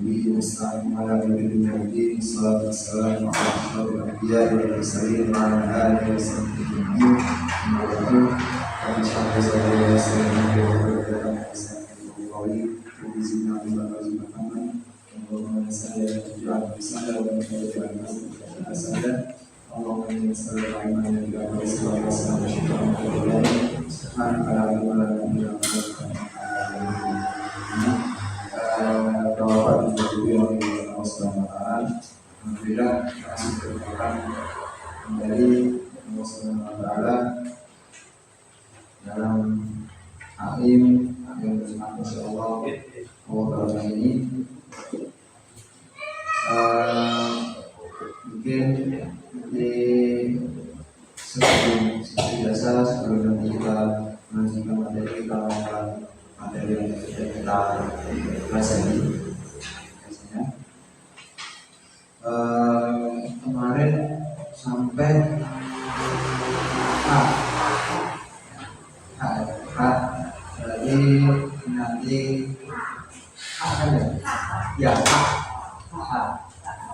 Wassalamu ala nabiyyina sallallahu alaihi wa sallam wa sallim ala alihi wa sahbihi Alhamdulillah masih berdoa dari Allah Subhanahu wa taala dalam akhir insyaallah Allah ini mungkin di sebelum biasa sebelum nanti kita melanjutkan materi yang sudah kita pelajari. Kemarin sampai jadi nanti apa ya?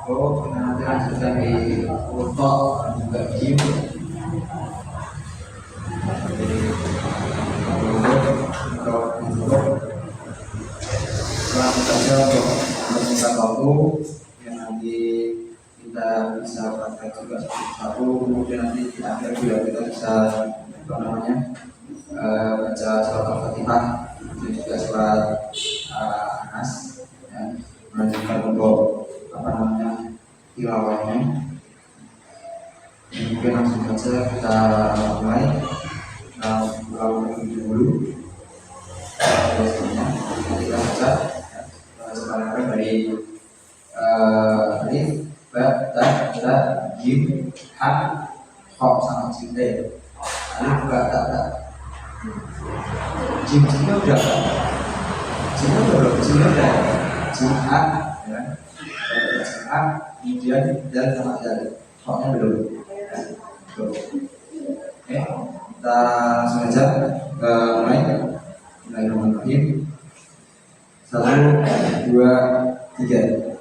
Oh, nanti lanjutkan di foto dan juga gym. Jadi langsung saja untuk menyingkat waktu yang nanti kita bisa praktek juga satu, kemudian nanti di akhir juga kita bisa baca surat Al-Fatihah dan juga surat An-Nas ya, melanjutkan untuk tilawahnya. Mungkin langsung saja kita mulai dulu biasanya kita baca sekarang dari alif, ba, ta, ta, jim, ha, kha sama jim deh. Alif, ba, ta, ta. Jimnya udah belum? Jimnya udah. Jim, ha, ya. Jim, ha, kemudian dal sama dal. Kha-nya belum. Oke, kita langsung aja mulai. Bismillahirrahmanirrahim. 1, 2, 3.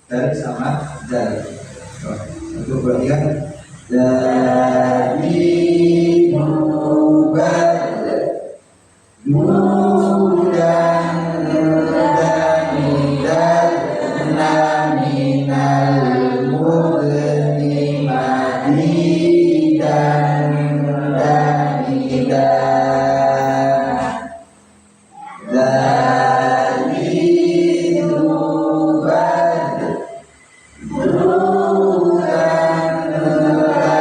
Dari sama dari. Untuk bagian dari mubad mudan dari dan minal mudni dalidan dalidan dalidu bad dukan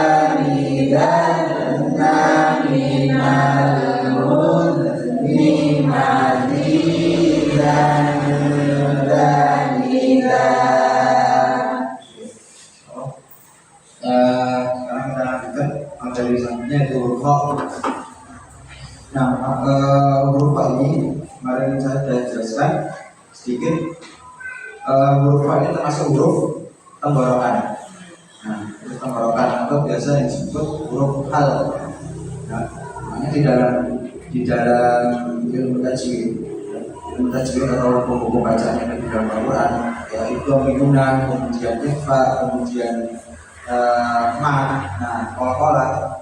dalidan naminal mudlimati dan sekarang kita lanjutkan materi selanjutnya yaitu huruf kha. Nah, huruf kha ini kemarin saya sudah jelaskan sedikit. Huruf kha ini termasuk huruf tenggorokan. Nah, huruf tenggorokan atau biasa yang disebut huruf hal. Nah, makanya di dalam ilmu tajwid atau buku bacaan yang di dalam Al-Quran, yaitu minuna, kemudian ikhfa, kemudian ma, nah kola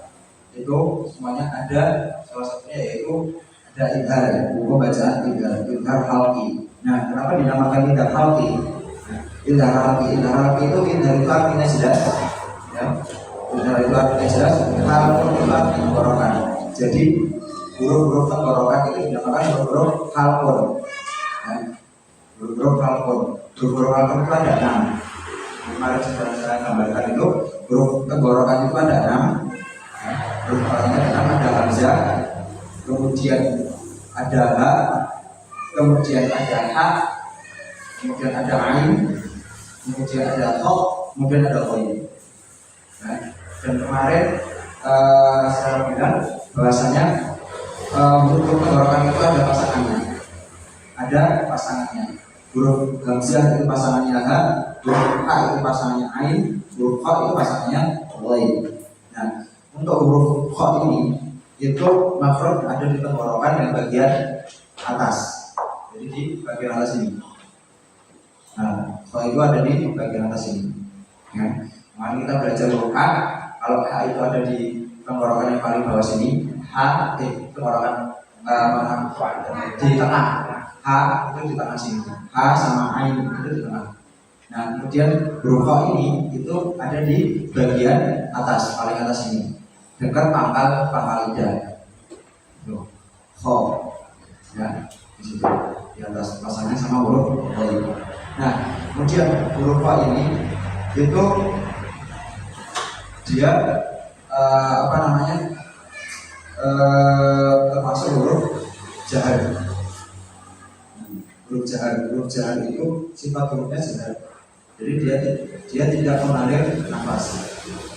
itu semuanya ada. Salah satunya yaitu ada idhar, buku bacaan idhar halqi. Nah, kenapa dinamakan idhar halqi? Idhar halqi itu idhar itu artinya jelas, ya. Idhar itu artinya jelas, hal itu artinya tenggorokan. Jadi huruf-huruf tenggorokan itu dinamakan huruf halqun. Huruf halqun. Huruf halqun itu ada 6. Kemarin sudah saya gambarkan itu huruf tenggorokan itu ada 6. Huruf tenggorokan ada 6, ada hamzah, kemudian ada ha, kemudian ada ha, kemudian ada ain, kemudian ada kha, kemudian ada ghain. Nah, dan kemarin saya bilang bahwasanya huruf tenggorokan itu ada pasangannya. Ada pasangannya. Huruf hamzah itu pasangannya ha, huruf ha itu pasangannya ain, huruf kha itu pasangannya ghain. Nah, untuk huruf kha ini itu makhraj ada di tenggorokan yang bagian atas. Jadi di bagian atas ini. Nah, kha itu ada di bagian atas ini. Ya. Mari kita belajar huruf ha. Kalau ha itu ada di tenggorokan yang paling bawah sini, ha tenggorokan di tengah. Ha itu di tengah sini. Ha sama ain itu di tengah. Nah, kemudian huruf kha ini itu ada di bagian atas, paling atas ini, dekat pangkal lidah. Tuh, kha. Ya, di situ. Di atas pasangnya sama huruf ghain. Nah, kemudian huruf kha ini itu dia termasuk huruf jahar. Huruf jahar itu sifat hurufnya jahar. Jadi dia tidak mengalir nafas.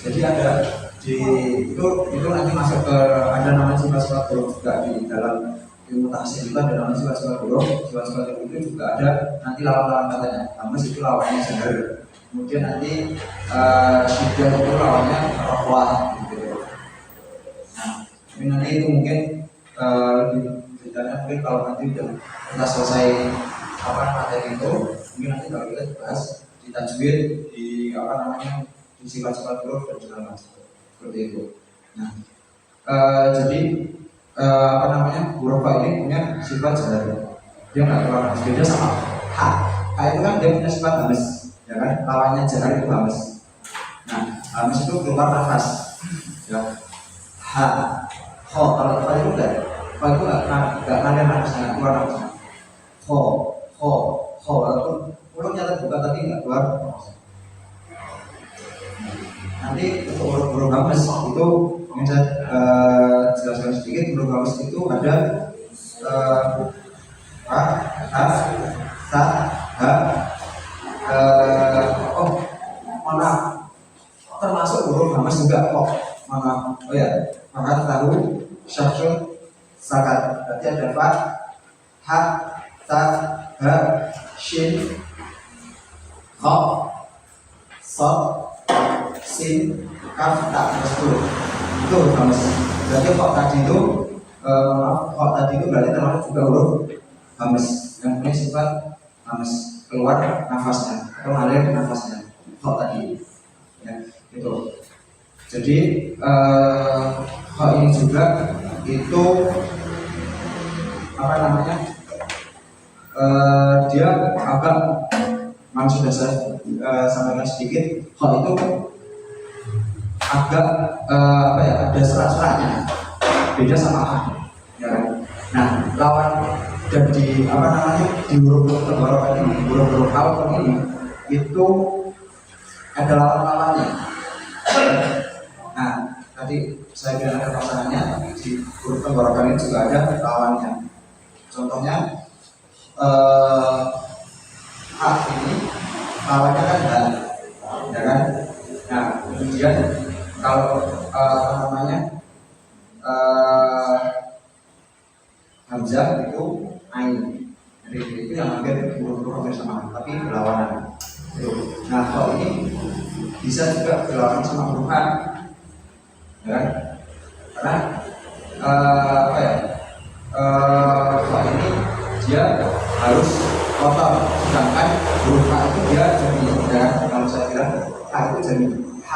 Jadi ada itu nanti masuk ke ada nama sifat-sifat huruf juga di dalam ilmu tahsin itu ada nama sifat-sifat huruf. Sifat-sifat huruf itu juga ada nanti lawan-lawan katanya. Hamas itu lawannya jahar. Kemudian nanti syiddah itu lawannya rafwah gitu. Nah, ini nanti itu mungkin lebih detailnya mungkin kalau nanti udah kita selesai materi itu, mungkin nanti kalau kita bahas di tajwid, di di sifat-sifat huruf dan segala macam seperti itu. Nah, jadi huruf kha ini punya sifat jahar. Dia nggak terlalu beda sama ha. Ha itu kan dia punya sifat hamas, ya kan? Lawannya jahar itu hamas. Nah, hamas itu keluar nafas. Ya. Ha, kha kalau kha itu nggak ngalir nafasnya, keluar nafasnya. Kha walaupun mulutnya terbuka tapi nggak keluar nafasnya. Nanti untuk huruf hamas itu ingin saya jelaskan sedikit. Huruf hamas itu ada ha, sa, ha, mana termasuk huruf hamas juga kok. Mana? Oh ya, maka tahu syafsun sakat. Berarti ada fa, ha, ta, ha, shin, kha, sa, sin, kaf, ta, huruf. Itu huruf hamas. Berarti kok tadi itu kok tadi itu berarti termasuk juga huruf hamas yang punya sifat hamas, keluar nafasnya atau ngalir nafasnya. Kok tadi ya, itu. Jadi kha ini juga itu dia agak sudah saya sampaikan sedikit. Kha itu agak ada serat-seratnya, beda sama A, ya kan? Nah, lawan dan di di huruf tenggorokan ini, huruf alkohol ini itu ada lawan-lawannya. Nah, tadi saya bilang ada pasangannya, di huruf tenggorokan ini juga ada lawannya. Contohnya A ini lawannya kan dan, ya kan? Nah, kemudian kalau hamzah itu ain. Jadi itu yang hampir huruf-huruf sama, tapi berlawanan. Nah, kalau ini bisa juga berlawanan sama huruf A, ya kan? Karena kalau ini dia harus kotor, sedangkan huruf A itu dia jadi, ya kan? Kalau saya bilang A itu jadi H,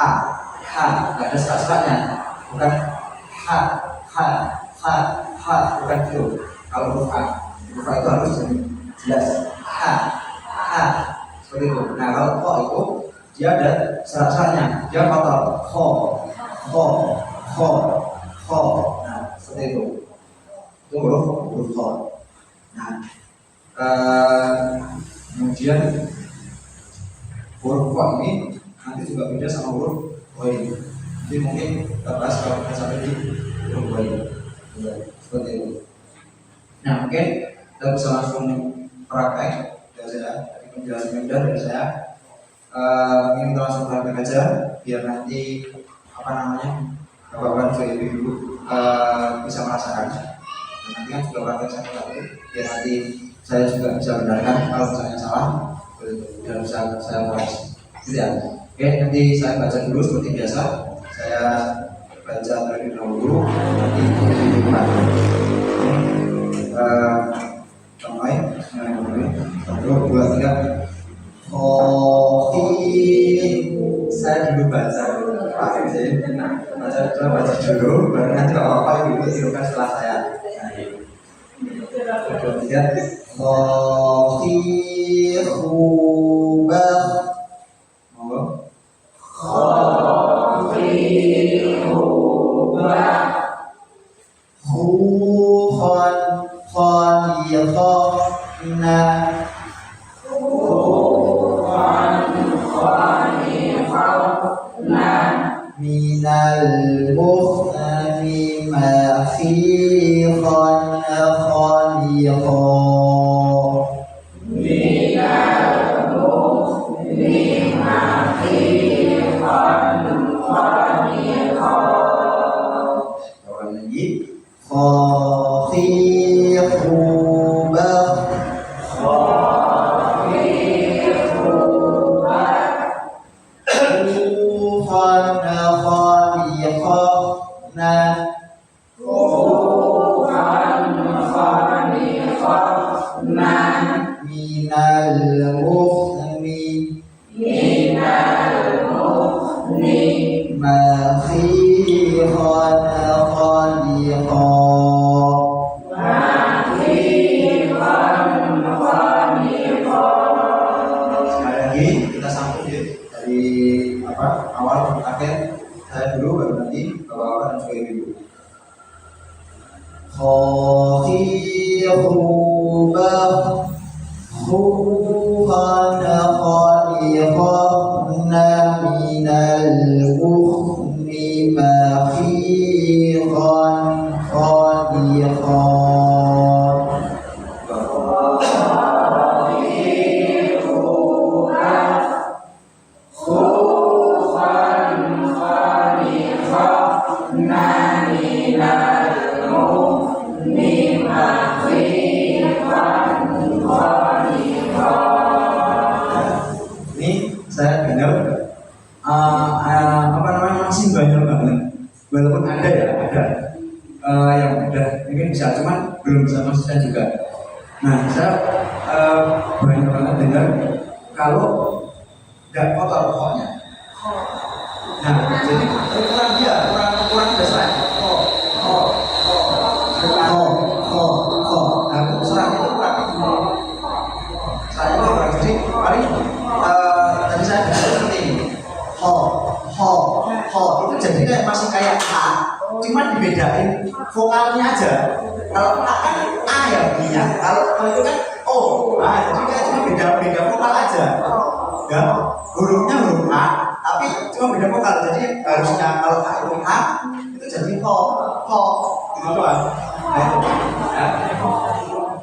nggak ada serat-seratnya, bukan H, bukan itu. Kalau huruf A itu harus jadi jelas H, seperti itu. Nah, kalau kho itu dia ada serat-seratnya, dia kotor, kho. Nah, seperti itu. Itu huruf kho. Nah, kemudian huruf kho ini nanti juga beda sama huruf woi. Jadi mungkin kita bahas kalau kita sampai di huruf woi. Seperti itu. Nah, oke, kita bisa langsung praktek dari saya. Tadi penjelasannya udah dari saya. Ini kita langsung praktek aja, biar nanti Bapak-bapak juga ibu bisa merasakan. Dan nanti kan juga praktek satu-satu, biar nanti saya juga bisa benarkan kalau misalnya salah dan bisa saya koreksi. Gitu ya. Oke, nanti saya baca dulu seperti biasa. Saya baca terlebih dahulu, nanti dibuka. Mulai, satu, dua, tiga. Saya dulu baca dulu, baru nanti kalau apa ibu tirukan setelah saya. Tiga. Masih banyak banget, walaupun ada yang udah mungkin bisa, cuman belum bisa konsisten juga. Nah, saya banyak banget dengar kalau nggak kotor pokoknya. Nah, jadi kurang besar. Nah, serat itu kurang. Saya kurang. Jadi paling tadi saya bilang seperti ini. Itu jadi kayak masih kayak A, cuma dibedain vokalnya aja. Kalau A kan A ya bunyinya, kalau itu kan O. Nah, jadi kayak cuma beda vokal aja. Ya, hurufnya huruf A, tapi cuma beda vokal. Jadi harusnya kalau A itu A, itu jadi ho, gitu doang.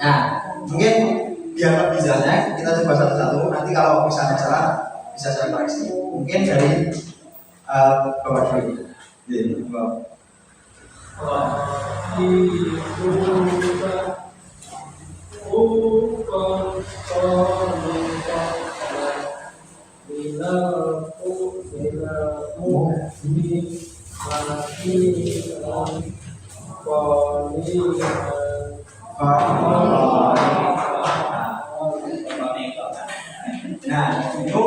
Nah, mungkin biar lebih jelasnya kita coba satu-satu. Nanti kalau misalnya salah bisa saya koreksi. Mungkin dari Bapak dulu. Jadi, Bapak. Nah, itu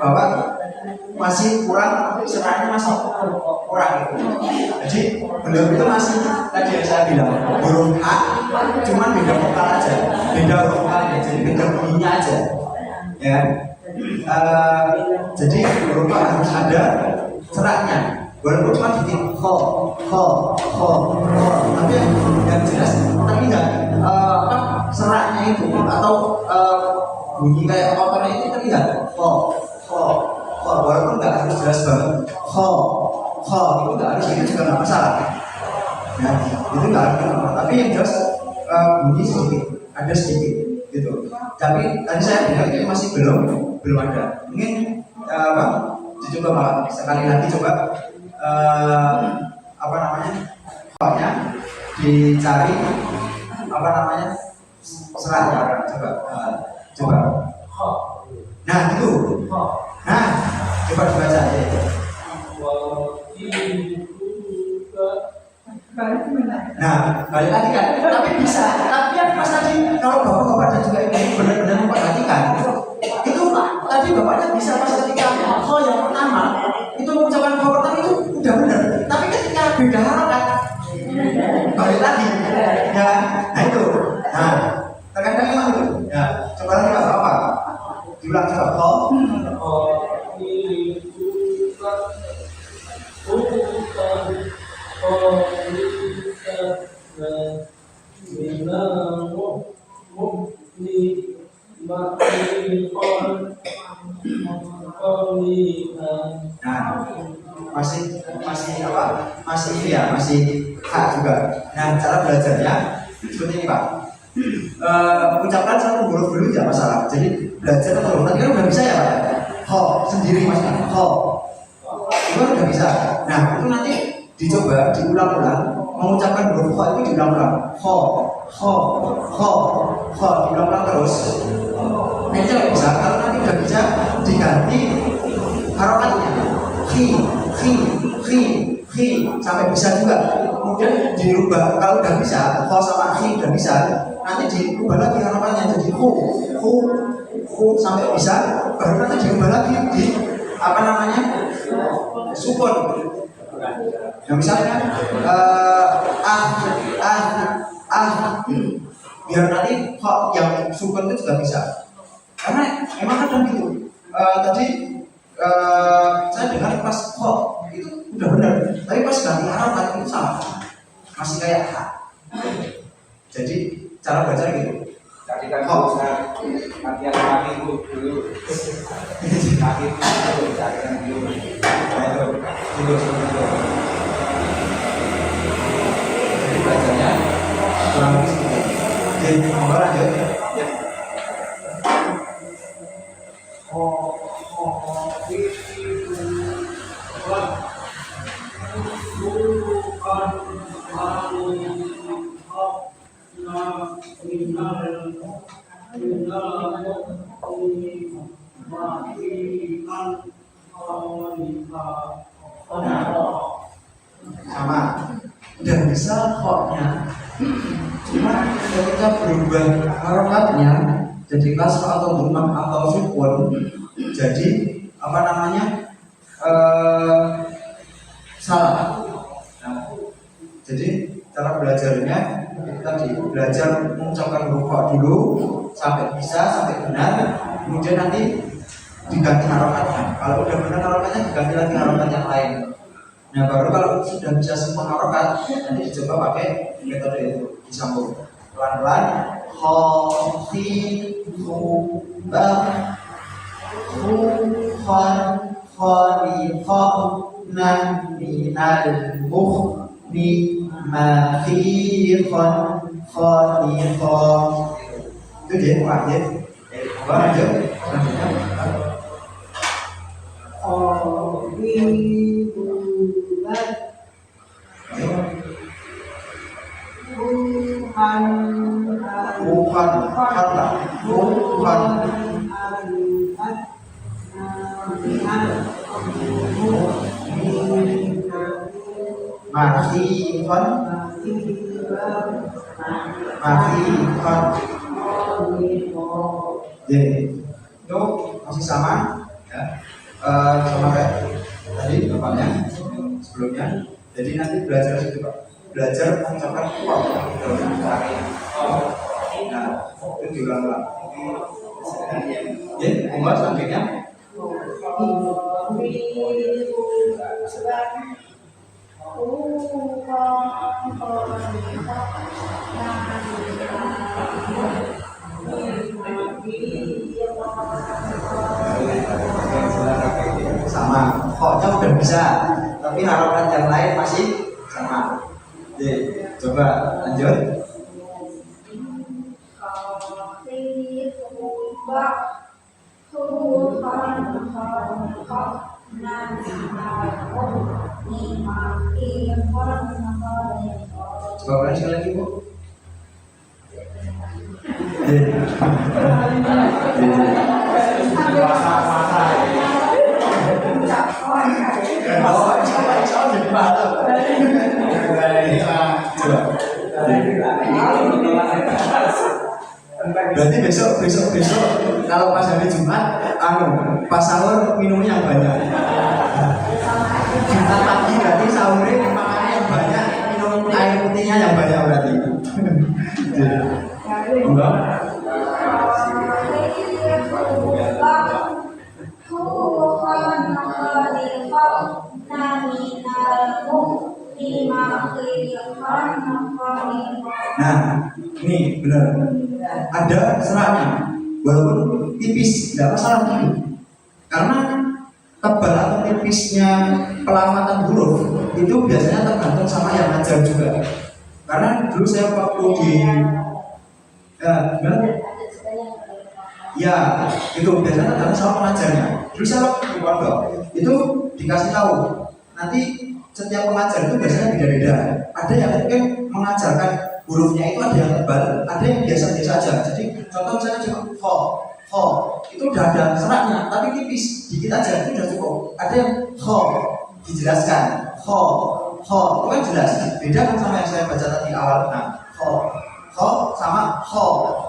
bahwa masih kurang seratnya masih kurang gitu. Jadi beliau itu masih tadi yang saya bilang huruf A, cuman beda vokal aja, beda huruf vokalnya, jadi beda bunyinya aja. Ya, jadi huruf A harus ada seratnya. Walaupun cuma titik ho, tapi yang jelas terlihat seratnya itu atau bunyi kayak otornya itu terlihat ho, walaupun nggak harus jelas banget ho, itu nggak harus, itu juga nggak masalah. Ya, itu nggak harus, tapi yang jelas bunyi sedikit, ada sedikit gitu. Tapi tadi saya bilang ini masih belum ada. Mungkin dicoba malah sekali lagi coba apa namanya, pokoknya dicari apa namanya seratnya, coba. Nah itu, nah coba dibaca aja. Nah balik lagi kan, tapi bisa. Tapi yang pas tadi kalau bapak-bapak dan juga ibu benar-benar memperhatikan itu tadi bapaknya bisa pas ketika ho yang pertama itu mengucapkan ho pertama itu udah benar. Tapi ketika beda harokat balik lagi ya, nah itu, nah terkadang memang itu ya. Coba lagi bapak diulang coba ho. Nah, masih hak juga. Nah, cara belajarnya seperti ini Pak. Ucapkan satu huruf dulu tidak masalah. Jadi belajar huruf tadi kan udah bisa ya Pak. Ho sendiri Mas. Ho. Itu kan udah bisa. Nah, itu nanti dicoba diulang-ulang mengucapkan huruf ho itu diulang-ulang. Ho, diulang-ulang terus. Nanti kalau bisa, kalau nanti udah bisa diganti harokatnya. Khi sampai bisa juga. Kemudian dirubah, kalau udah bisa, ho sama khi udah bisa, nanti dirubah lagi harokatnya jadi hu sampai bisa, baru nanti dirubah lagi di apa namanya sukun. Nah misalnya biar nanti kok yang sukun itu juga bisa. Karena emang kadang gitu. Tadi saya dengar pas kok itu udah benar, tapi pas ganti harokat itu salah, masih kayak H. Jadi cara baca gitu. Tadi kan bisa latihan kaki dulu, kaki dulu, latihan dulu. Jadi belajarnya kurang lebih seperti itu. Jadi mau lanjut ya. Sama dan bisa koknya, cuma ketika berubah harokatnya jadi kasroh atau dhammah atau sukun, jadi apa namanya salah. Nah, jadi cara belajarnya kita belajar mengucapkan huruf dulu sampai bisa, sampai benar, kemudian nanti diganti harokatnya. Kalau udah benar harokatnya diganti lagi harokat yang lain. Nah baru kalau sudah bisa semua harokat, nanti dicoba pakai metode itu, disambung pelan-pelan. Khafifah, khufan, khaliqah, minal mukhni, mafiqan, khaliqah. Itu dia muadzin. Lanjut. Itu masih sama ya. Sama kayak tadi bapaknya sebelumnya. Jadi nanti belajar situ Pak, belajar mengucapkan kuat dalam caranya. Nah, itu diulang-ulang. Ya, membuat selanjutnya. Sama, koknya udah bisa, tapi harapan yang lain masih sama. Oke, coba lanjut. Coba ulang sekali lagi Bu. Berarti besok kalau pas hari Jumat, pas sahur minumnya yang banyak. Jumat pagi berarti sahurnya makannya yang banyak, minum air putihnya yang banyak berarti. Enggak. Nah, ini benar. Ada seratnya, walaupun tipis, tidak masalah gitu. Karena tebal atau tipisnya pelamatan huruf itu biasanya tergantung sama yang ngajar juga. Karena dulu saya waktu di ya, itu biasanya tergantung sama pengajarnya. Dulu saya waktu di pondok itu dikasih tahu, nanti setiap pengajar itu biasanya beda-beda. Ada yang mungkin mengajarkan hurufnya itu ada yang tebal, ada yang biasa-biasa aja. Jadi contoh misalnya cuma ho, itu udah ada seratnya, tapi tipis, dikit aja itu udah cukup. Ada yang ho, dijelaskan, ho, itu kan jelas. Beda kan sama yang saya baca tadi awal. Nah, ho sama ho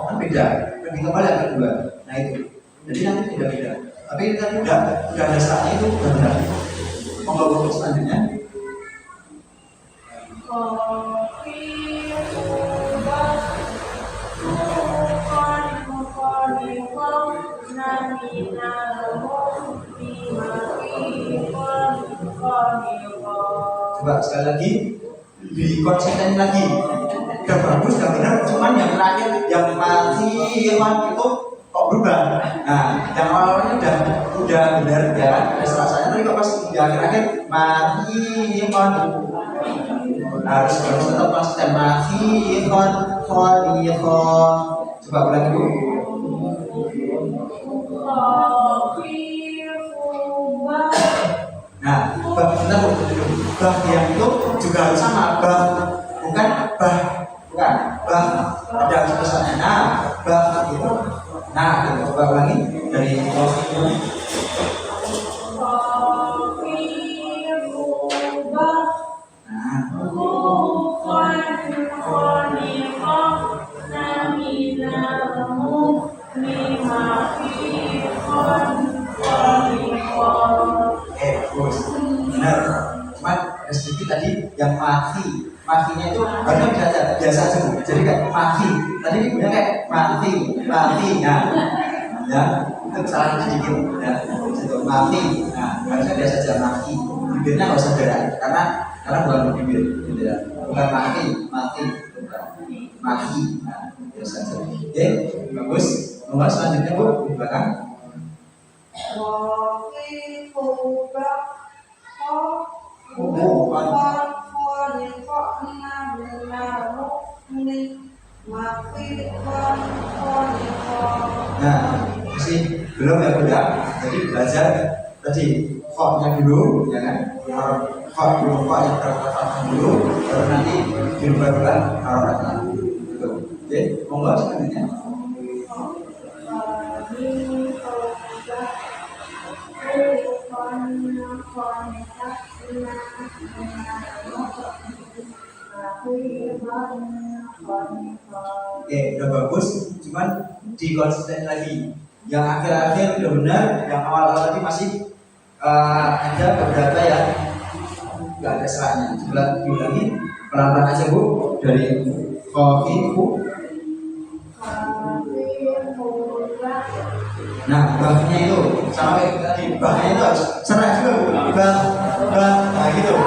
kan beda. Lebih tebal yang kedua. Nah itu. Jadi nanti beda-beda. Tapi ini tadi udah ada seratnya itu udah benar. Monggo selanjutnya. Coba sekali lagi dikonsisten lagi. Udah bagus, udah benar. Cuman yang terakhir yang masih itu kok berubah. Nah, yang awalnya udah benar ya. Ada rasanya tapi kok pas yang terakhir masih harus tetap konsisten masih coba ulang dulu. Nah, bentar Bu. Bah yang itu juga harus sama. Bukan ada tulisannya. Nah, bah gitu. Nah, coba ulangi dari benar. Cuma ada sedikit tadi yang matinya itu harusnya biasa aja Bu. Jadi kayak mati. Tadi ibunya kayak mati. Nah, ya itu salah sedikit. Ya, itu mati. Nah, harusnya biasa aja mati. bibirnya nggak usah gerak karena bukan bibir, gitu ya. Bukan mati, mati. Nah, biasa saja. Oke, bagus. Nomor selanjutnya Bu di belakang. Nah, masih belum ya Bu ya. Jadi belajar tadi kok-nya dulu, ya kan? Kok dulu, kok yang terkata dulu, baru nanti dirubah-rubah harokatnya. Gitu. Oke, monggo selanjutnya. Oke, udah bagus, cuman dikonsisten lagi. Yang akhir-akhir udah benar, yang awal-awal tadi masih ada beberapa yang nggak ada seratnya. Coba diulangi pelan-pelan aja Bu, dari kokiku. Nah, bahnya itu sampai tadi bahnya itu harus serat juga Bu. Bah, nah gitu.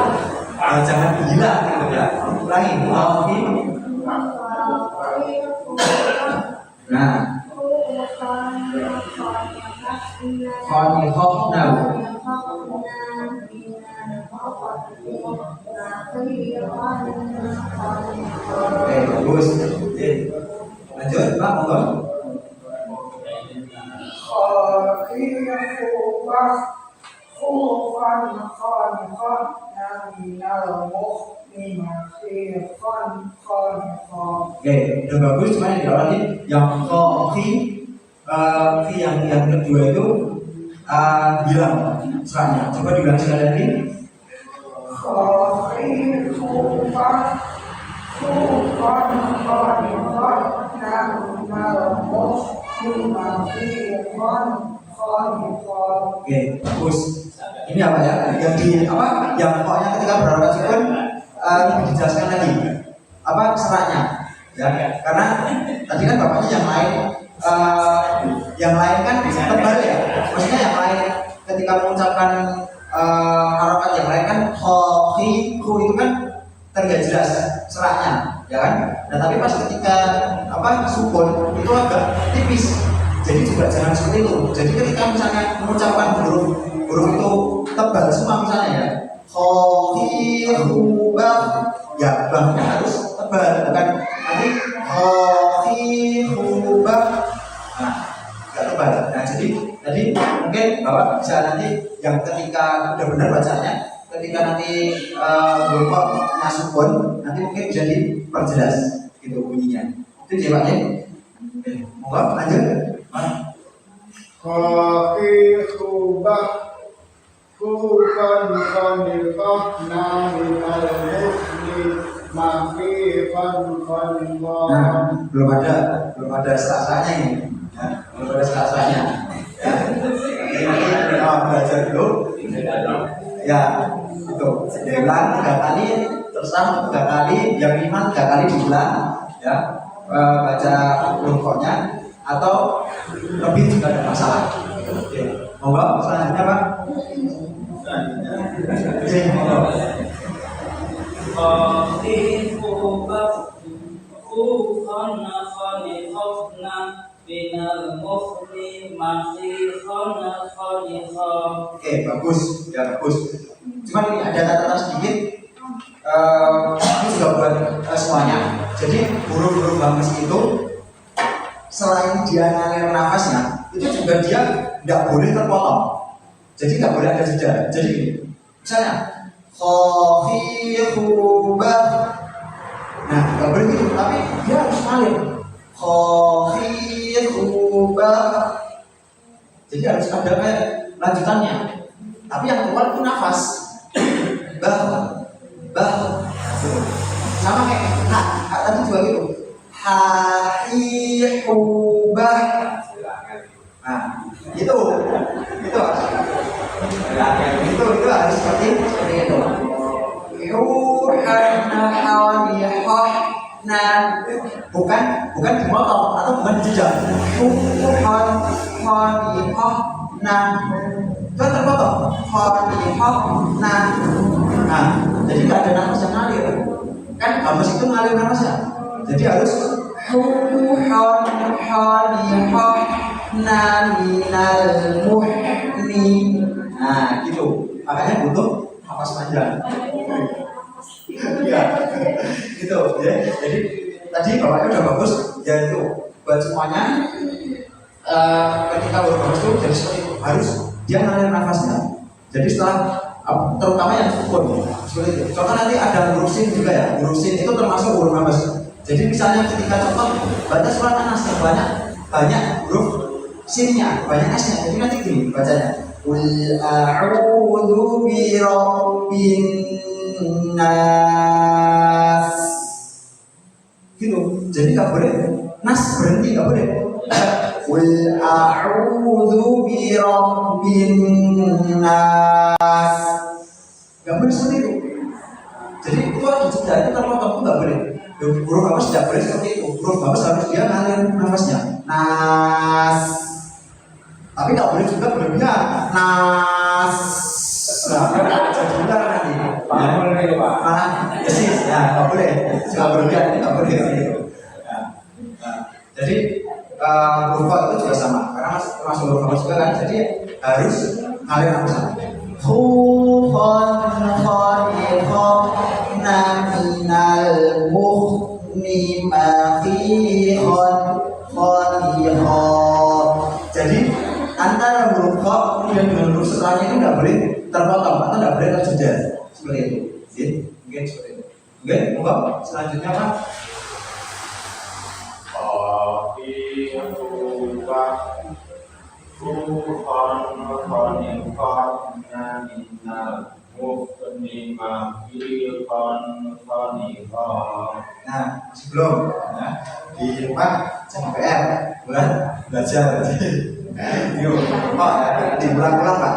Jangan hilang gitu ya. Ulangi, kokiku. Nah, khonikhna. Oke, bagus. Lanjut, Pak, monggo. Oke, udah bagus, cuma yang diulangi yang yang kedua itu bilang seratnya. Coba diulang sekali lagi. Oke, bagus. Ini apa ya? Yang di apa? Yang pokoknya ketika berharokat sukun lebih dijelaskan lagi. Apa seratnya? Ya, karena tadi kan bapaknya yang lain kan tebal ya. Maksudnya yang lain ketika mengucapkan harokat yang lain kan ku itu kan terlihat jelas seratnya, ya kan? Nah tapi pas ketika sukun itu agak tipis. Jadi juga jangan seperti itu. Jadi ketika misalnya mengucapkan huruf itu tebal semua misalnya ya, ya bangnya harus tebal, bukan nanti nah nggak tebal. Nah jadi tadi mungkin Bapak bisa nanti yang ketika udah benar bacanya, ketika nanti Bapak masuk pun nanti mungkin bisa diperjelas gitu bunyinya. Itu jawabnya. Oke, monggo lanjut. Khafifubah Kufan khanifah Naminal muslim Mafifan khanifah. Nah, belum ada serasanya ini ya, belum ada serasanya ya. Nanti belajar dulu ya, itu diulang 3 kali, terserah 3 kali, yang 5 3 kali diulang ya, baca rukuknya atau lebih juga ada masalah. Oke, monggo selanjutnya Pak. Oke, monggo. Oke, bagus, ya bagus. Cuman ini ada catatan sedikit. Ini juga buat semuanya. Jadi huruf-huruf bagus itu selain dia ngalir nafasnya, itu juga dia tidak boleh terpotong. Jadi nggak boleh ada jeda. Jadi misalnya khafifubah, nah nggak boleh gitu, tapi dia harus ngalir khafifubah. Jadi harus ada kayak lanjutannya. Tapi yang keluar itu nafas. Bah. Sama kayak tadi juga gitu. Hahihubah. Nah, itu harus seperti itu. Nah, bukan dimotong atau bukan dijejak. Nah, kan terpotong. Nah, jadi nggak ada nafas yang ngalir. Kan kamus itu ngalir nafasnya. Jadi harus nah gitu. Makanya butuh nafas panjang. Ya, gitu ya. Jadi tadi bapaknya udah bagus, ya itu buat semuanya. Ketika baru bagus itu jadi seperti itu, harus dia ngalir nafasnya. Jadi setelah terutama yang sukun seperti itu. Contoh nanti ada ngurusin juga ya, ngurusin itu termasuk huruf nafas. Jadi misalnya ketika contoh baca surat An-Nas yang banyak huruf sinnya, banyak s-nya. Jadi nanti gini bacanya. Qul a'udzu bi rabbin nas. Gitu. Jadi nggak boleh nas berhenti, nggak boleh. Qul a'udzu bi rabbin nas. Nggak boleh seperti itu. Jadi itu kalau dijeda itu terpotong nggak boleh. Huruf nafas tidak boleh seperti itu. Huruf nafas harus dia ngalir nafasnya. Nas. Tapi nggak boleh juga berlebihan. Nas. Nah, jadi ular nanti. Malah yesis. Ya, nggak boleh. Nggak berlebihan ini nggak boleh. Jadi huruf itu juga sama. Karena termasuk huruf nafas juga kan. Jadi harus ngalir nafasnya. Minal muhni jadi antara huruf kha kemudian dengan huruf setelahnya itu tidak boleh terpotong atau tidak boleh terjeda seperti itu. Mungkin seperti itu. Oke, monggo selanjutnya Pak. Nah, sebelum di rumah sama PR bukan belajar. Yuk, Pak, diulang-ulang Pak.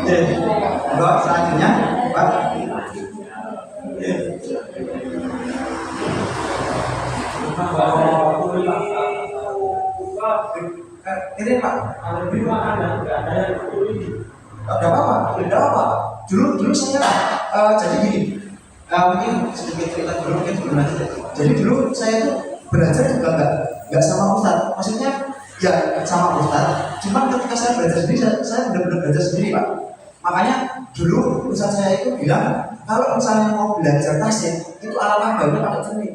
Oke, selanjutnya Pak. Ini Pak, tidak apa-apa. Dulu saya jadi gini, mungkin sedikit cerita dulu, mungkin sebelum nanti. Jadi dulu saya itu belajar juga nggak sama Ustadz, maksudnya ya sama Ustadz. Cuma ketika saya belajar sendiri, saya benar-benar belajar sendiri Pak. Makanya dulu Ustadz saya itu bilang kalau misalnya mau belajar tasik itu alangkah baiknya pakai cermin.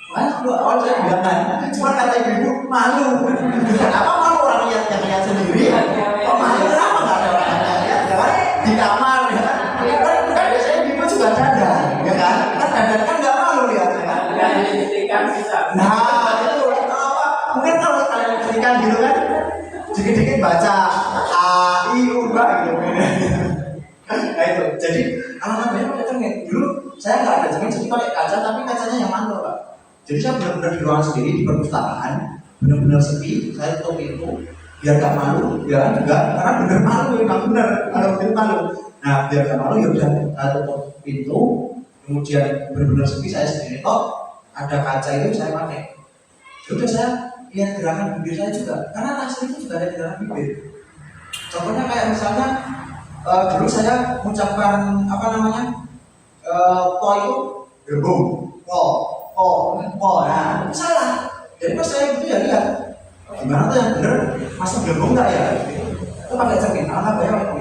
Makanya dulu awal saya bilang kan, cuma kata ibu malu. Apa malu orang yang lihat sendiri? Kok malu? Kenapa nggak ada orang yang lihat? Ya kan di kamar ya kan? Kan biasanya ibu juga dandan, ya kan? Kan dandan kan nggak malu lihat ya kan? Nah itu apa? Mungkin kalau kalian ketikan gitu kan, dikit-dikit baca a i u gitu. Nah itu, jadi alhamdulillah pakai cermin. Dulu saya nggak ada cermin, jadi pakai kaca, tapi kacanya yang mantul Pak. Jadi saya benar-benar di ruangan sendiri di perpustakaan, benar-benar sepi. Saya tutup pintu, biar gak malu, biar juga karena benar malu, memang benar kalau benar malu. Nah biar gak malu ya udah saya tutup pintu, kemudian benar-benar sepi saya sendiri. Ada kaca itu saya pakai. Ya udah saya lihat gerakan bibir saya juga, karena tasik itu juga ada gerakan bibir. Contohnya kayak misalnya dulu saya mengucapkan apa namanya po itu gerbong nah salah. Jadi pas saya gitu ya lihat gimana tuh yang bener masuk gerbong nggak ya? Itu pakai cermin.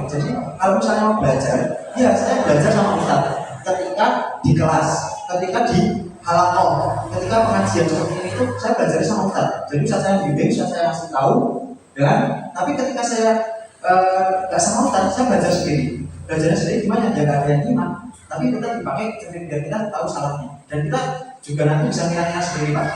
Jadi kalau misalnya mau belajar, ya saya belajar sama Ustadz. Ketika di kelas, ketika di halakoh, ketika pengajian seperti ini itu saya belajar sama Ustadz. Jadi Ustadz saya bimbing, Ustadz saya kasih tahu, ya kan? Tapi ketika saya nggak sama Ustadz, saya belajar sendiri. Belajarnya sendiri gimana? Ya nggak ada yang iman, tapi kita dipakai cermin biar kita tahu salahnya. Dan kita juga nanti bisa nilai sendiri Pak.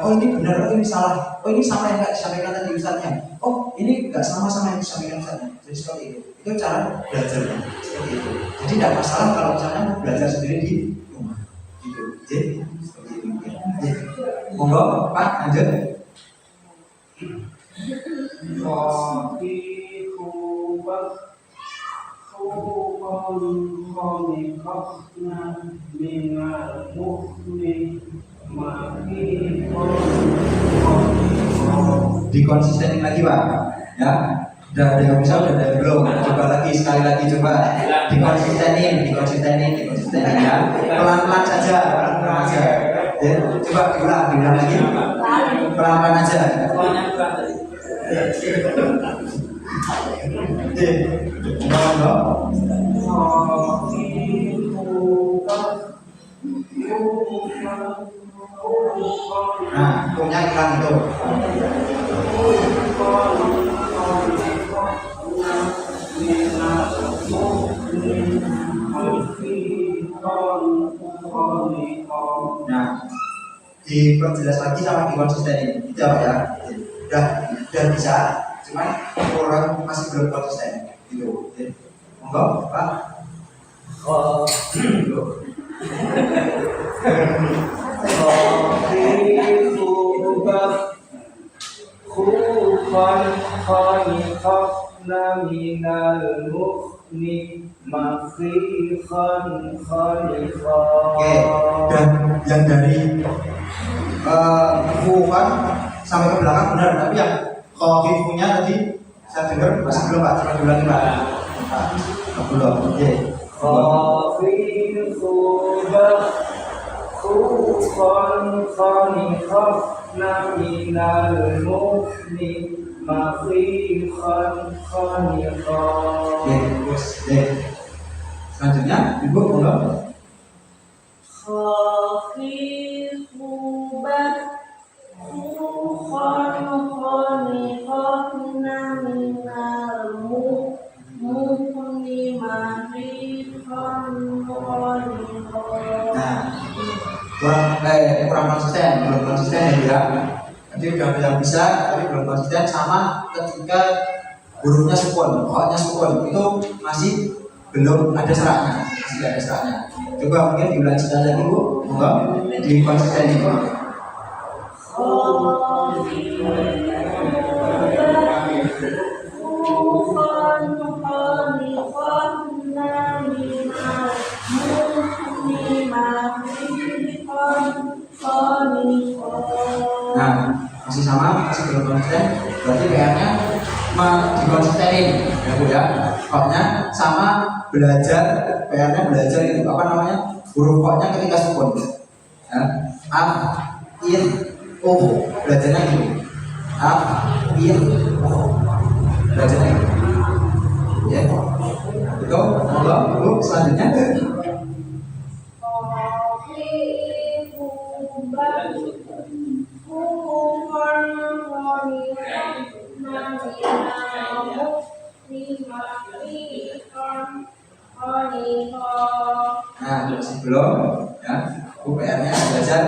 Oh ini benar, oh ini salah, oh ini sama yang nggak disampaikan tadi Ustadznya, oh ini nggak sama yang disampaikan Ustadznya. Jadi seperti itu cara belajarnya seperti itu. Jadi tidak masalah kalau misalnya mau belajar sendiri di rumah gitu. Jadi seperti itu. Jadi, monggo Pak lanjut. dikonsistenin lagi Pak. Ya, udah ada yang bisa, udah ada yang belum. Coba lagi, sekali lagi coba dikonsistenin ya. Pelan-pelan saja, pelan-pelan aja. Ya, coba diulang lagi. Pelan-pelan aja. Nah, punya iklan itu. Nah, diperjelas lagi sama dikonsistenin. Jawab ya. Udah bisa, cuman orang masih belum konsisten gitu. Monggo, Pak. Oh. Oke, dan yang dari Wuhan sampai ke belakang benar, tapi yang kokifunya tadi saya dengar masih belum Pak, coba diulangi Pak. Belum, oke. Selanjutnya, Ibu monggo. Kurang konsisten, belum konsisten ya. Tadi udah bilang bisa, tapi belum konsisten. Sama ketika hurufnya sukun, koknya sukun, itu masih belum ada seratnya, masih ada seratnya. Coba mungkin diulang sekali lagi Bu, monggo di konsisten itu. Nah, masih sama, masih belum konsisten. Berarti PR-nya dikonsistenin, ya Bu ya. Koknya sama belajar, PR-nya belajar itu apa namanya? Huruf koknya ketika sukun. Ya. A, in, o, belajarnya gitu. A, in, o, belajarnya gitu. Ya, itu monggo Bu selanjutnya. Nah, masih belum ya. PR-nya belajar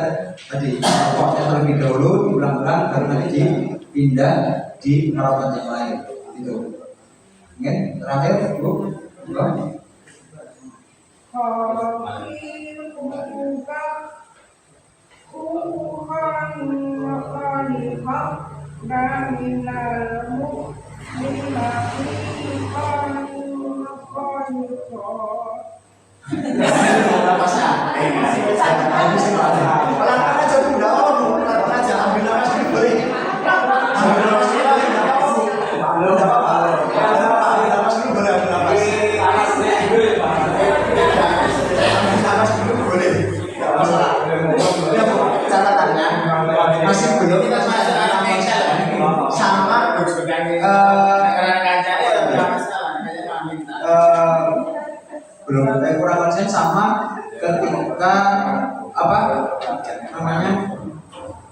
tadi pokoknya terlebih dahulu diulang-ulang baru nanti dipindah di harokat yang lain itu. Oke, terakhir Bu. Masih belum kita sama belum kurang konsisten sama ketika apa namanya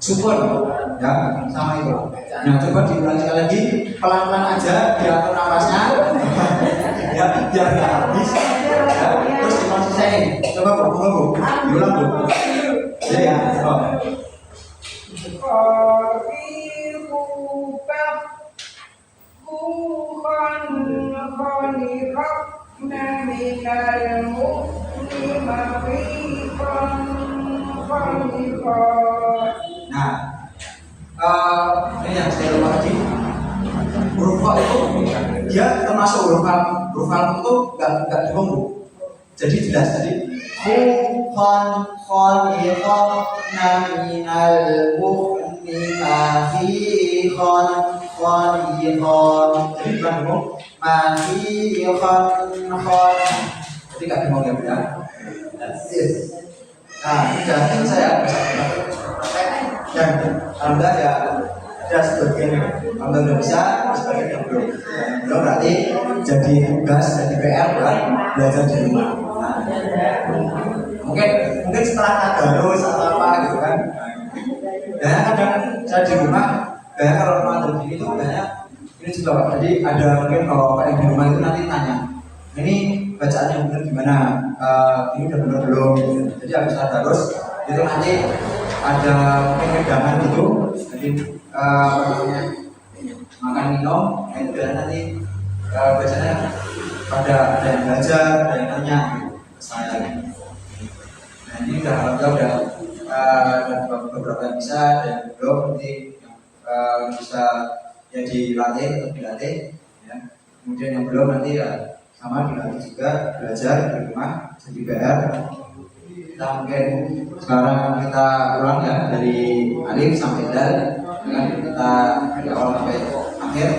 sukun ya sama itu. Nah coba diulang sekali lagi pelan-pelan aja diatur nafasnya ya biar nggak habis ya, terus dikonsistenin. Coba Bu diulang Bu. Jadi ya. Nah, ini yang saya lupa tadi. Huruf Fa itu dia termasuk huruf alif itu nggak dibuang Bu. Jadi jelas tadi. Khon, khon, ikhon, naminal, Mafi khon jadi bukan ngomong mafi khon jadi kaki mau yang benar. Nah jadi saya dan anda ya ada sebagian anda udah bisa sebagian yang belum berarti jadi tugas jadi PR buat belajar di rumah. Mungkin setelah tadarus atau apa gitu kan. Dan kadang saya di rumah kayak kalau mau begini tuh banyak ini juga Pak. Jadi ada mungkin kalau Pak yang di rumah itu nanti tanya ini bacaannya benar gimana, ini udah benar belum. Jadi habis tadarus itu nanti ada mungkin wedangan gitu. Jadi makan minum itu dan nanti bacanya ada yang belajar, ada yang tanya gitu ke saya. Nah ini udah beberapa yang bisa dan belum nanti bisa ya dilatih atau dilatih ya. Kemudian yang belum nanti ya sama dilatih juga belajar di rumah jadi PR. Kita mungkin sekarang kita ulang ya dari alif sampai dal dengan kita dari awal sampai akhir.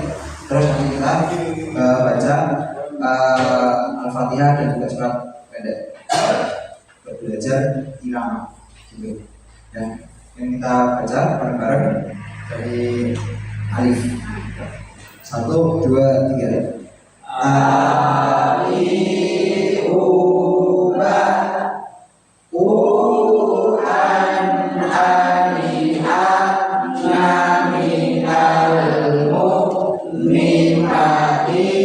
Terus nanti kita baca Al-Fatihah dan juga surat pendek buat belajar irama gitu. Ya, yang kita baca bareng-bareng dari alif 1, 2, 3 alif ba Quran alihah naminal mu'minati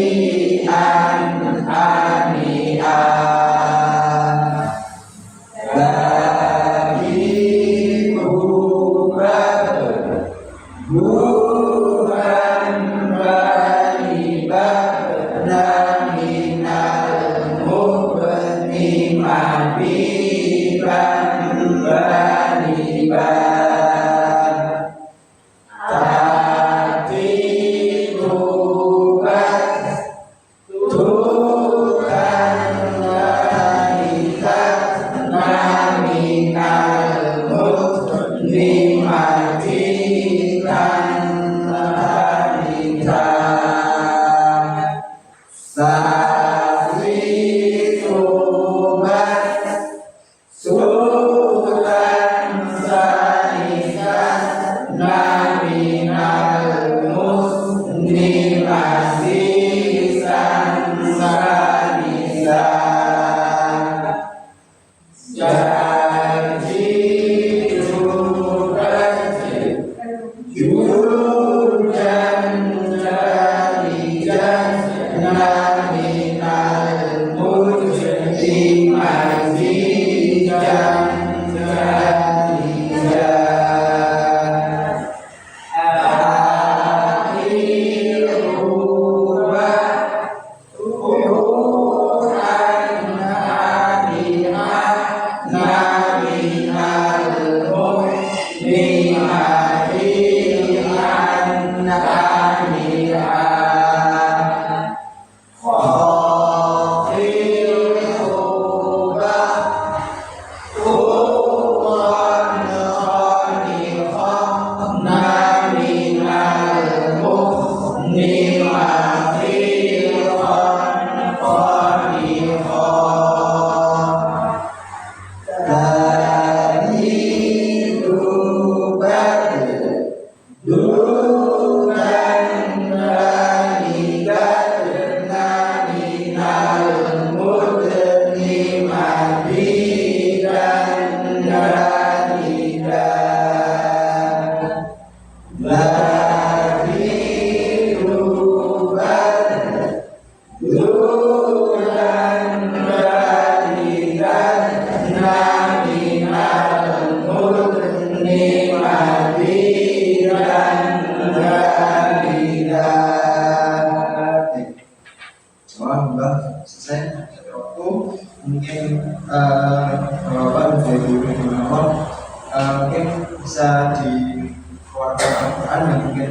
mungkin bisa dikeluarkan Al-Quran yang mungkin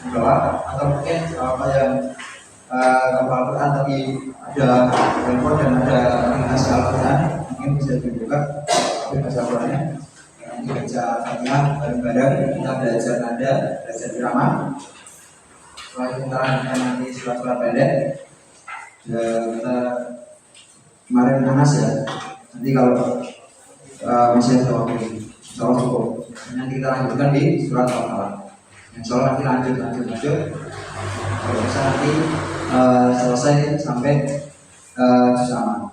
dibawa atau mungkin apa yang kapal Al-Quran tapi ada handphone dan ada aplikasi Al-Quran mungkin bisa dibuka aplikasi Al-Qurannya nanti baca baca Fatihah bareng-bareng, kita belajar nada, belajar irama. Setelah itu kita nanti surat-surat pendek. Kita kemarin Anas ya. Nanti kalau masih ada waktu, insya Allah cukup. Nanti kita lanjutkan di surat Al-Falaq. Insya Allah nanti lanjut. Kalau bisa nanti selesai sampai sama.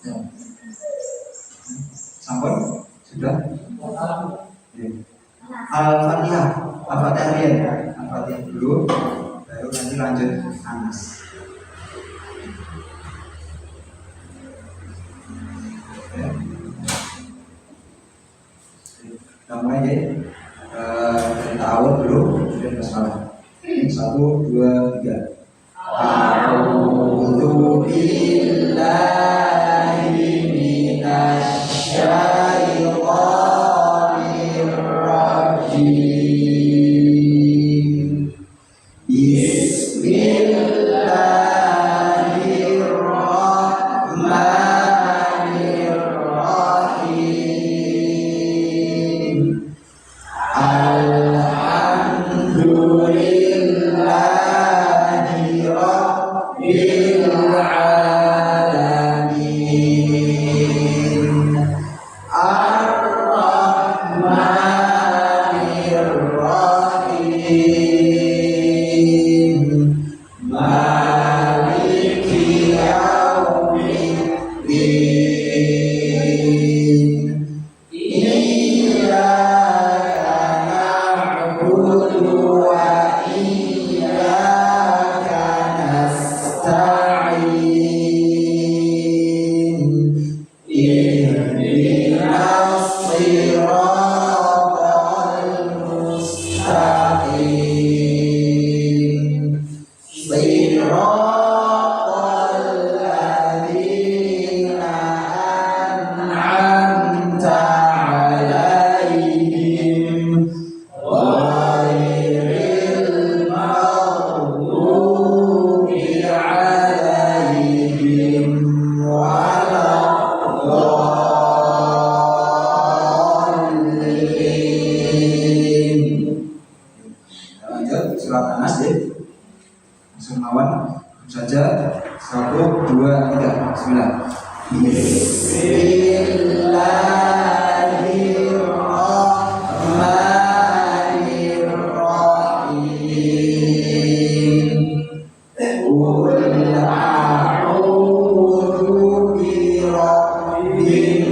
Ya. Sampun sudah. Al-Fatihah, Al-Fatihah dulu, baru nanti lanjut Anas. Kita mulai ya. Dari awal dulu, kemudian masalah. 1, 2, 3. A'udzu billahi minasy syaithanir rajim. Bismillahirrahmanirrahim. Alhamdulillahi Rabbil Alamin. Ar-Rahmanir Rahim. Maliki Yaumiddin. Iyyaka na'budu wa iyyaka nasta'in. Ihdinas siratal mustaqim. Siratal ladzina an'amta 'alaihim ghairil maghdubi 'alaihim waladdallin. Lanjut surat Anas ya. Langsung lawan saja. 1, 2, 3. Bismillah. Bismillahirrahmanirrahim. Qul a'udzu birabbin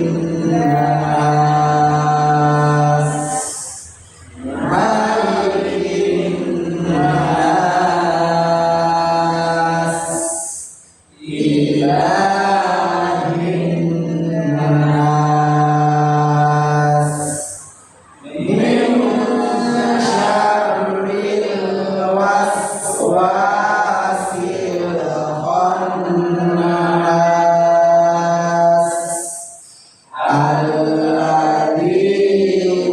nas, malikin nas, ilahin nas, min syarril waswasil khannas, alladzi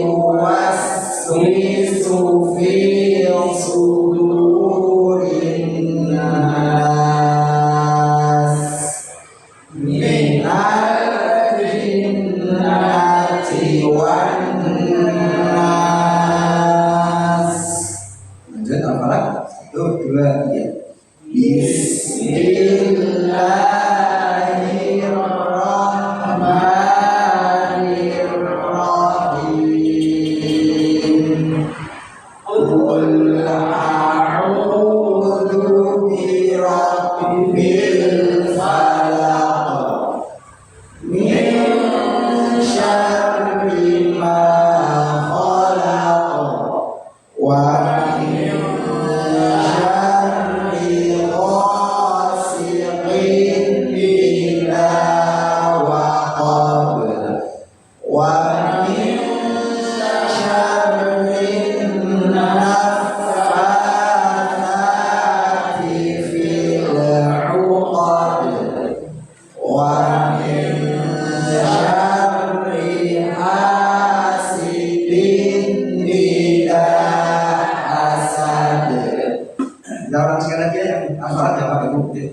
yuwaswisu fi sudurin nas, minal jinnati wan nas. Lanjut Al-Falaq. 1, 2, 3. Bismillahirrahmanirrahim. Qul a'udzu birabbil falaq, min syarri ma khalaq, wa min syarri ghasiqin idza waqab, wa min syarri naffatsati fil 'uqad, wa min syarri hasidin idza hasad. Kita ulang sekali lagi ya, yang Al-Falaq jangan pakai buku ya.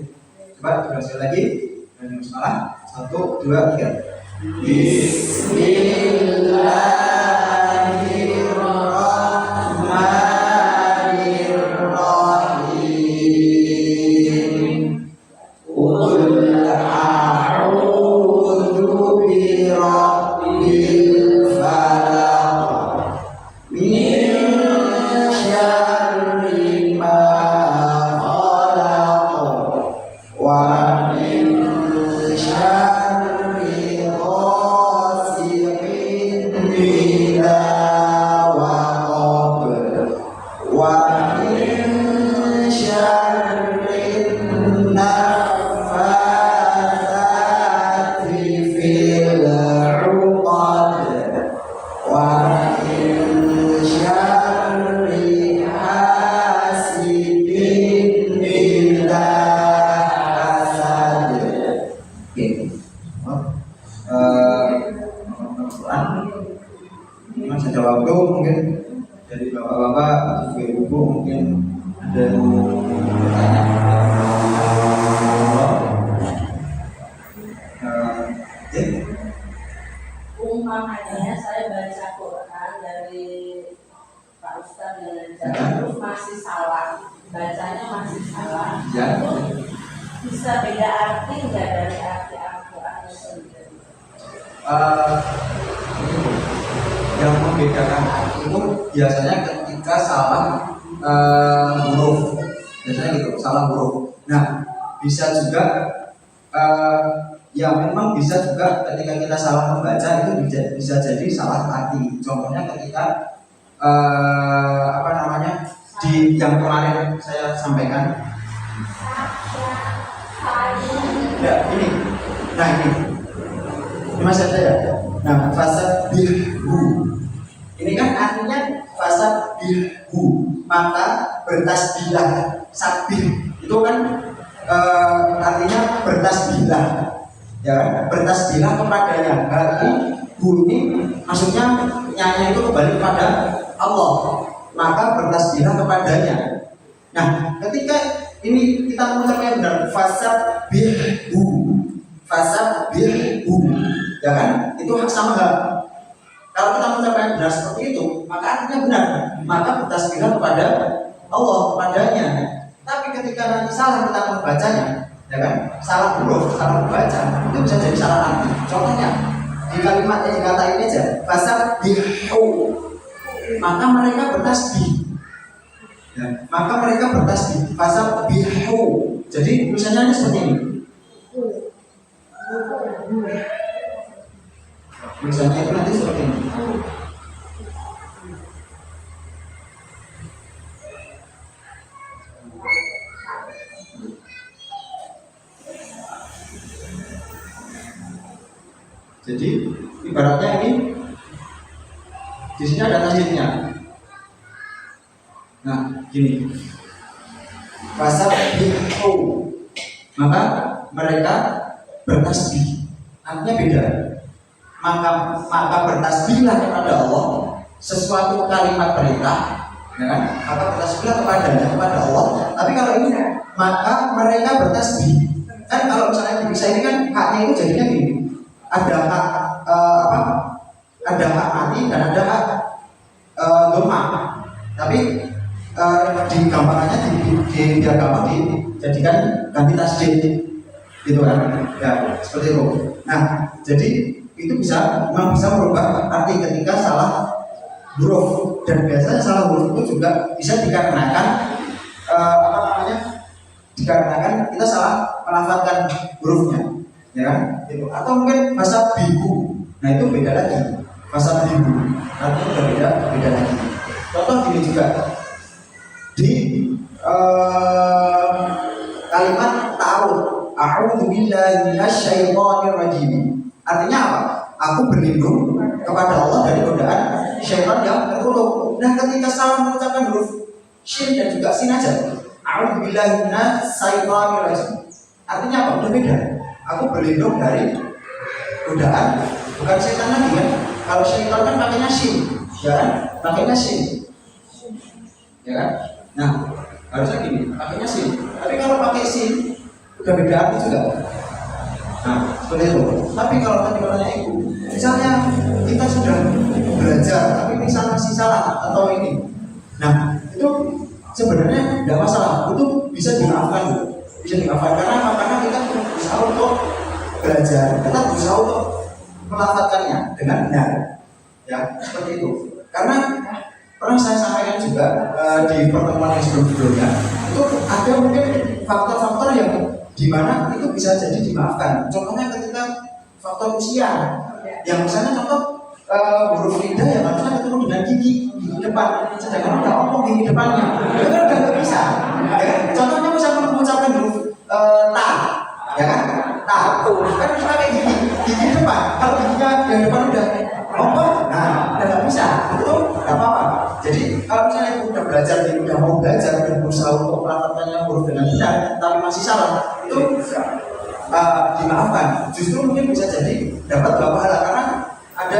Coba sekali lagi. Dan salah. 1, 2, 3. Bismillahirrahmanirrahim. Qul a'udzu birabbil falaq min syarri ma khalaq wa min syarri ghasiqin idza waqab wa min syarri nafatsati fil 'uqad wa min syarri hasidin idza hasad. Oke. Quran. Ini masih ada waktu mungkin dari bapak-bapak atau ibu mungkin ada yang mau bertanya. Umpamanya saya baca Quran dari Pak Ustadz dengan jalan terus masih salah, bacanya masih salah, Ya. itu bisa beda arti nggak dari arti Al-Quran itu sendiri? Yang membedakan itu biasanya ketika salah huruf, biasanya gitu, salah huruf. Nah, bisa juga ya memang bisa juga ketika kita salah membaca itu bisa jadi salah arti. Contohnya ketika apa namanya di yang kemarin saya sampaikan. Ya ini, nah ini masih ada ya. Nah, fasabbihhu. Ini kan artinya fasabbihhu, maka bertasbihlah. Sabbih itu kan artinya bertasbihlah. Ya, bertasbihlah kepadanya. Berarti hu ini maksudnya nyanyi itu kembali kepada Allah. Maka bertasbihlah kepadanya. Nah, ketika ini kita mengucapkan benar fasabbihhu, fasabbihhu, ya kan? Itu sama hal. Kalau kita mengucapkan benar seperti itu, maka artinya benar. Maka bertasbihlah kepada Allah, kepadanya. Tapi ketika nanti salah kita membacanya, ya kan? Salah huruf, salah membaca, itu bisa jadi salah arti. Contohnya di kalimat yang kata ini aja, fasabbihhu, maka mereka bertasbih. Ya, maka mereka bertasbih, fasabbihhu. Jadi tulisannya seperti ini. Tulisannya itu nanti seperti ini. Jadi ibaratnya ini di sini ada tasjidnya. Nah, gini. Fasabbihhu, maka mereka bertasbih. Artinya beda. Maka bertasbihlah kepada Allah sesuatu kalimat perintah, ya kan? Maka bertasbihlah kepada Allah. Tapi kalau ini maka mereka bertasbih. Kan kalau misalnya bisa ini kan haknya itu jadinya gini. Ada hak ada hak mati dan ada hak doma. Tapi di gampangannya biar gampang dijadikan ganti tasjid gitu kan. Ya, seperti itu. Nah, jadi itu memang bisa merubah arti ketika salah huruf, dan biasanya salah huruf itu juga bisa dikarenakan dikarenakan kita salah melafalkan hurufnya, ya kan? Gitu. Atau mungkin bahasa bibu, nah itu beda lagi. Bahasa bibu artinya udah beda lagi. Contoh gini juga di kalimat ta'awud, a'udzu billahi minasyaitonir rajim. Artinya apa? Aku berlindung kepada Allah dari godaan syaitan yang terkutuk. Nah, ketika salah mengucapkan huruf shin dan juga sin aja, a'udzu billahi minasyaitonir rajim. Artinya apa? Udah beda. Aku berlindung dari godaan, bukan syaitan lagi kan? Kalau syaitan kan pakainya shin, ya kan? Pakainya shin, ya kan? Nah, harusnya gini, pakainya shin. Tapi kalau pakai sin, udah beda arti juga. Nah, seperti itu. Tapi kalau tadi katanya ibu, misalnya kita sudah belajar tapi misal masih salah atau ini, nah itu sebenarnya tidak masalah, itu bisa dimaafkan, karena kita berusaha untuk belajar, kita berusaha untuk melafatkannya dengan benar, ya seperti itu. Karena pernah saya sampaikan juga di pertemuan yang sebelumnya, itu ada mungkin faktor-faktor yang dimana itu bisa jadi dimaafkan. Contohnya ketika faktor usia, yang misalnya contoh huruf lidah yang harusnya ketemu dengan gigi depan, sedangkan udah omong gigi depannya, itu kan udah nggak bisa. Ya, contohnya misalnya mengucapkan huruf ta, ya kan, ta, kan harus pakai gigi depan. Kalau giginya yang depan udah omong, nah udah nggak bisa, itu nggak apa-apa. Jadi kalau misalnya ibu udah belajar, udah mau belajar dan berusaha untuk melakukannya huruf dengan benar, tapi masih salah, itu dimaafkan. Justru mungkin bisa jadi dapat dua pahala, karena ada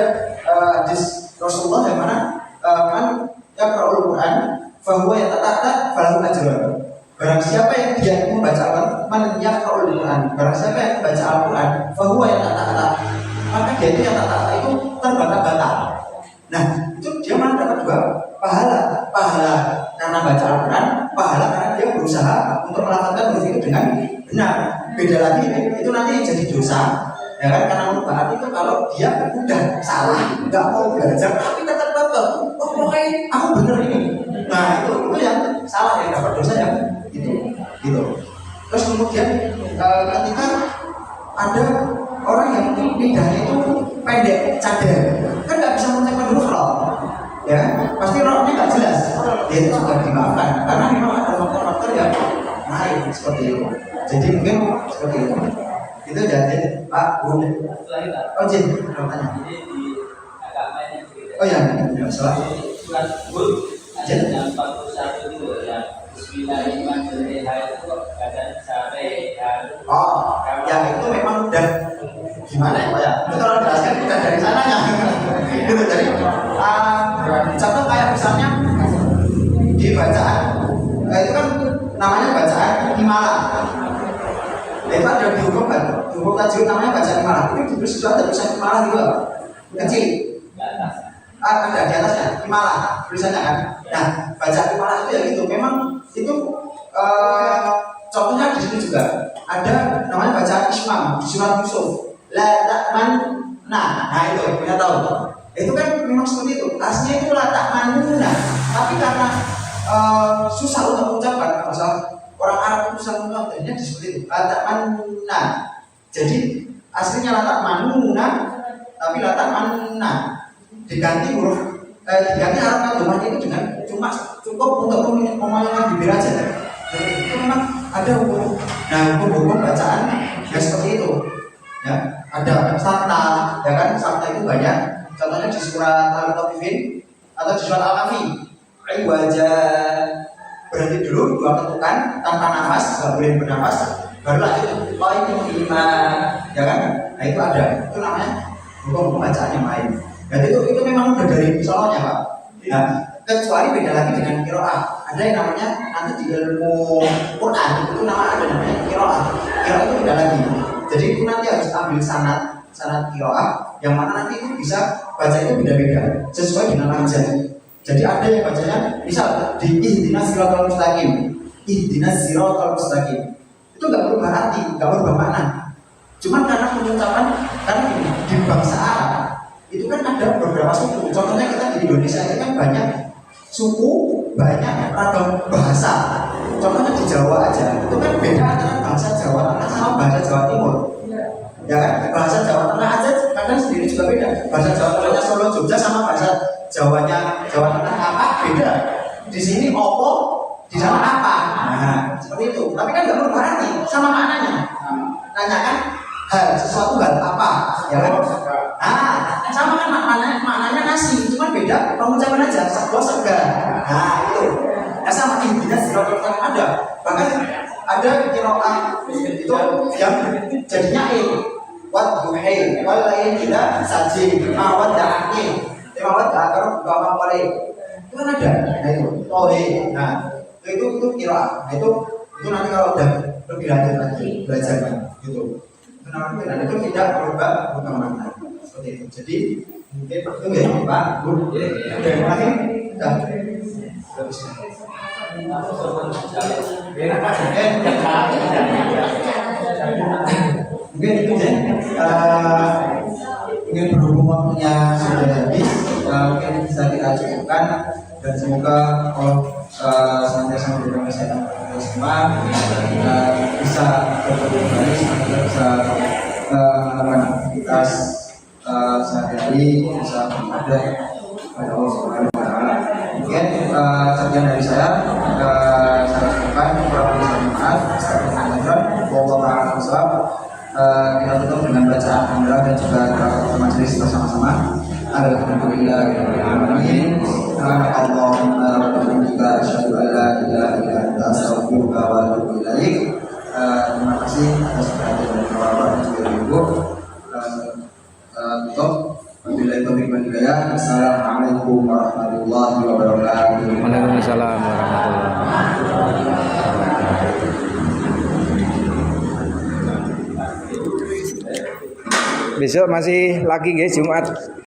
hadis Rasulullah yang mana kan yaqra'ul Quran fahuwa yatata'ta falahu ajrun. Barang siapa yang dia membaca Al-Quran, yaqra'ul Quran, barang siapa yang membaca Al-Quran fahuwa yatata'ta, maka dia itu yatata'ta itu terbata-bata. Nah, itu dia mana dapat dua pahala karena baca Al-Quran, pahala karena dia berusaha untuk melakukan huruf itu dengan benar. Beda lagi itu nanti jadi dosa. Ya kan, karena menurut itu kalau dia udah salah, nggak mau belajar, tapi tetap batal. Oh pokoknya aku bener ini. Nah itu yang salah, yang dapat dosa yang gitu. Terus kemudian ketika ada orang yang lidahnya itu pendek, cadel, kan nggak bisa mengucapkan huruf roh, ya pasti rohnya nggak jelas. Dia itu juga dimaafkan, karena memang ada faktor-faktor yang lain seperti itu. Jadi mungkin seperti itu. Itu jadi Pak Bu. Oh Jin, tanya. Ini di agama yang cerita. Oh ya, salah. Surat Hud ayat yang 41 itu ya. Bismillahirrahmanirrahim itu kadang sampai Oh, ya itu memang udah gimana ya Pak ya? Itu kalau jelaskan bukan dari sananya. Itu dari contoh kayak misalnya di bacaan, itu kan namanya bacaan himala. Itu ada dihukum kan? Dihukum tajwid namanya bacaan himala. Itu di situ ada tulisan himala gitu loh. Kecil. Ada di atasnya himala tulisannya kan. Nah, bacaan himala itu ya gitu. Memang itu contohnya di sini juga ada namanya bacaan ismam di surat Yusuf. La ta'man nah itu kita tahu. Itu kan memang seperti itu. Aslinya itu la ta'manuna. Tapi karena susah untuk mengucapkan, masalah orang Arab itu susah mengucapkannya seperti itu. La ta'manuna. Jadi aslinya la ta'manuna, tapi la ta'manuna. Diganti huruf diganti harakat domanya itu dengan cuma cukup untuk memayangkan bibir aja. Itu memang ada hukum. Nah, hukum bacaan ya seperti itu. Ya, ada sakta, ya kan? Sakta itu banyak. Contohnya di surat Al-Mutaffifin atau di surat Al-Kahfi. Wajah berhenti dulu, dua ketukan tanpa nafas, nggak boleh bernafas. Baru lanjut. Ya kan? Nah itu ada. Itu namanya hukum bacaan yang lain. Dan itu memang udah dari soalnya Pak. Nah, kecuali beda lagi dengan qiraah. Ada yang namanya nanti di ilmu Quran itu ada namanya qiraah. Qiraah itu beda lagi. Jadi itu nanti harus ambil sanad qiraah yang mana nanti itu bisa baca itu beda-beda sesuai dengan aja. Jadi ada yang bacanya misal di ihdinas siratal mustaqim. Ihdinas siratal mustaqim. Itu enggak berubah arti, enggak berubah makna. Cuma karena pengucapan karena di bangsa Arab itu kan ada beberapa suku. Contohnya kita di Indonesia ini kan banyak suku, banyak ragam bahasa. Contohnya di Jawa aja, itu kan beda antara bahasa Jawa Tengah sama bahasa Jawa Timur. Ya kan, bahasa Jawa Tengah aja kadang sendiri juga beda. Bahasa Jawa Tengahnya Solo, Jogja sama bahasa Jawanya Jawa Tengah apa beda. Di sini opo, di sana apa. Nah, seperti itu. Tapi kan nggak berubah arti, sama maknanya. Nanyakan hal sesuatu hal apa, ya kan? Sama kan maknanya nasi, cuma beda pengucapan aja. Sego segar. Nah itu. Nah sama ihdinas siratal mustaqim ada. Bahkan ada qiraah itu yang jadinya wat duhail wal lain tidak sajid mawad da'ake mawad da'akar bawa wale itu kan ada. Nah itu nah itu qiraah. Nah itu nanti kalau udah lebih lanjut lagi belajarnya gitu. dan itu tidak berubah makna. Seperti itu. Jadi mungkin itu ya Pak, Bu. Terima kasih. Sudah. Mungkin itu ya. Mungkin berhubung waktunya sudah habis, mungkin bisa kita cukupkan dan semoga senantiasa memberikan kesehatan kepada kita semua, bisa berkembang, bisa melakukan aktivitas sehari-hari, bisa beribadah pada Allah Subhanahu wa Ta'ala. Mungkin sekian dari saya ucapkan kurang lebih maaf. Kita tutup dengan bacaan hamdalah dan juga majelis bersama-sama. Alhamdulillahirrahmanirrahim. Allahumma wa bihamdika asyhadu an la ilaha illa anta astaghfiruka wa atubu ilaik. Terima kasih atas perhatian dan jawaban dan juga ibu. Tutup. Wabillahi taufiq wal hidayah. Assalamualaikum warahmatullahi wabarakatuh. Waalaikumsalam warahmatullahi wabarakatuh. Besok masih lagi guys Jumat.